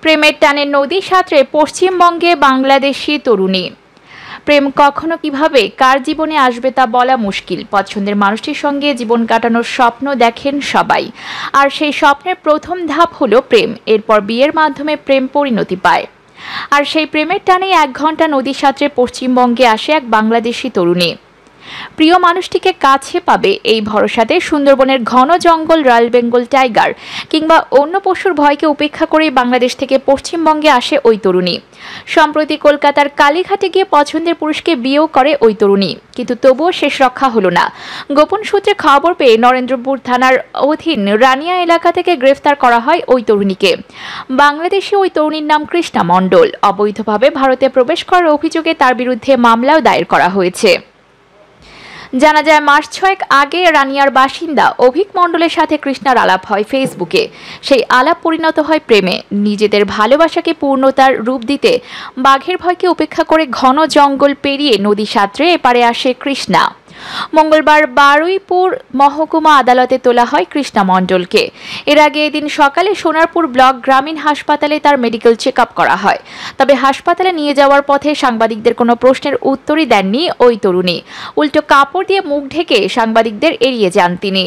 প্রেমের টানে নদী সাঁতরে পশ্চিমবঙ্গে বাংলাদেশি তরুণী। প্রেম কখনো কিভাবে কার জীবনে আসবে তা বলা মুশকিল। পছন্দের মানুষটির সঙ্গে জীবন কাটানোর স্বপ্ন দেখেন সবাই, আর সেই স্বপ্নের প্রথম ধাপ হলো প্রেম। এরপর বিয়ের মাধ্যমে প্রেম পরিণতি পায়, আর সেই প্রেমের টানেই 1 ঘন্টা নদী সাঁতরে পশ্চিমবঙ্গে আসে এক বাংলাদেশি তরুণী। প্রিয় মানুষটিকে কাছে পাবে এই ভরসাতে সুন্দরবনের ঘন জঙ্গল, রয়্যাল বেঙ্গল টাইগার কিংবা অন্য পশুর ভয়কে উপেক্ষা করে বাংলাদেশ থেকে পশ্চিমবঙ্গে আসে ওই তরুণী। সম্প্রতি কলকাতার কালীঘাটে গিয়ে পছন্দের পুরুষকে বিয়েও করে ওই তরুণী, কিন্তু তবুও শেষ রক্ষা হলো না। গোপন সূত্রে খবর পেয়ে নরেন্দ্রপুর থানার অধীন রানিয়া এলাকা থেকে গ্রেফতার করা হয় ওই তরুণীকে। বাংলাদেশি ওই তরুণীর নাম কৃষ্ণা মণ্ডল। অবৈধভাবে ভারতে প্রবেশ করার অভিযোগে তার বিরুদ্ধে মামলাও দায়ের করা হয়েছে। জানা যায়, মাস 6 আগে রানিয়ার বাসিন্দা অভিক মণ্ডলের সাথে কৃষ্ণার আলাপ হয় ফেসবুকে। সেই আলাপ পরিণত হয় প্রেমে। নিজেদের ভালোবাসাকে পূর্ণতার রূপ দিতে বাঘের ভয়কে উপেক্ষা করে ঘন জঙ্গল পেরিয়ে নদী সাঁতরে এপারে আসে কৃষ্ণা। মঙ্গলবার বারুইপুর মহকুমা আদালতে তোলা হয় কৃষ্ণা মণ্ডলকে। এর আগে এদিন সকালে সোনারপুর ব্লক গ্রামীণ হাসপাতালে তার মেডিকেল চেক আপ করা হয়। তবে হাসপাতালে নিয়ে যাওয়ার পথে সাংবাদিকদের কোনো প্রশ্নের উত্তরই দেননি ওই তরুণী। উল্টো কাপড় দিয়ে মুখ ঢেকে সাংবাদিকদের এড়িয়ে যান তিনি।